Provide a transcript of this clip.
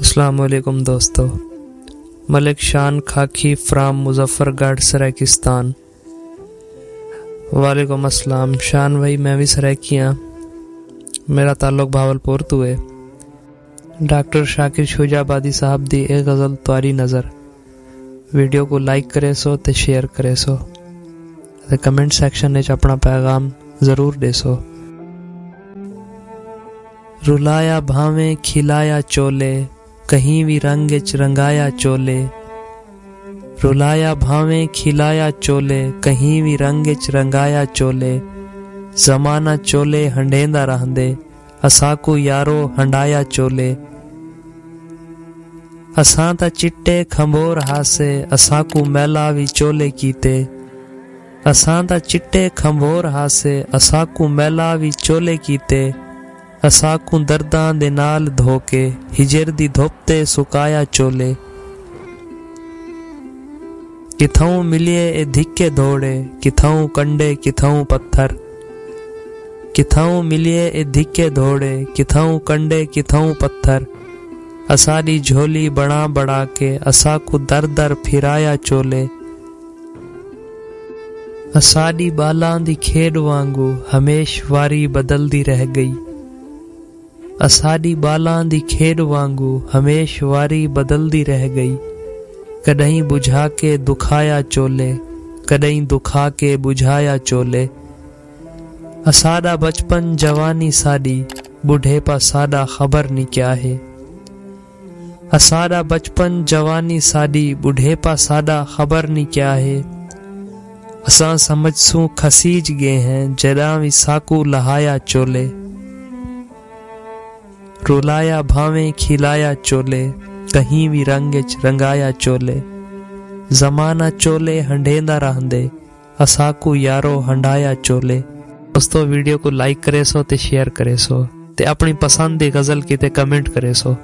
अस्सलाम वालेकुम दोस्तों। मलिक शान खाकी फ्राम मुजफ्फरगढ़ सराकिस्तान। वालेकुम अस्सलाम शान भाई, मैं भी सराकियाँ, मेरा ताल्लुक भावलपुर तो है। डॉक्टर शाकिर शोजाबादी साहब दी एक गज़ल त्वारी नज़र। वीडियो को लाइक करे सो ते शेयर करे सो ते कमेंट सेक्शन में अपना पैगाम ज़रूर दे सो। रुलाया भावें खिलाया चोले, कहीं भी रंग च रंगाया चोले। रुलाया भावें खिलाया चोले, कहीं भी रंग च रंगाया चोले। जमाना चोले हंडेंदा रहंदे, असाकू यारो हंडाया चोले। असां ता चिट्टे खंबोर हासे, असाकू मैला भी चोले कीते। असां ता चिट्टे खंबोर हासे, असाकू मैला भी चोले कीते। असाकू दर्दां दे नाल धोके, हिजर दी धुप ते सुकाया चोले। किथाऊं मिलिए ए धिक्के दौड़े, किथाऊं कंडे किथाऊं पत्थर। किथाऊं मिलिए ए धिक्के दौड़े, किथाऊं कंडे किथाऊं पत्थर। असादी झोली बना बड़ा के, असाकू दर दर फिराया चोले। असादी बालां दी खेड वांगू हमेश वारी बदलदी रह गई। असादी बालां दी खेड वांगू हमेश वारी बदलदी रह गई। कदहीं बुझा के दुखाया चोले, कदहीं दुखा के बुझाया चोले। असादा बचपन जवानी सादी, बुढ़ेपा सादा खबर नहीं क्या है। असादा बचपन जवानी सादी, बुढ़ेपा सादा खबर नहीं क्या है। असां समझ सू खसीज गए हैं, जदा भी साकू लहाया चोले। रुलाया भावें खिलाया चोले, कहीं भी रंग च रंगाया चोले। जमाना चोले हंडेंदा रहंदे, असाकू यारो हंडाया चोले। दोस्तों वीडियो को लाइक करे सो ते शेयर करे सो ते अपनी पसंद दी गजल की ते कमेंट करे सो।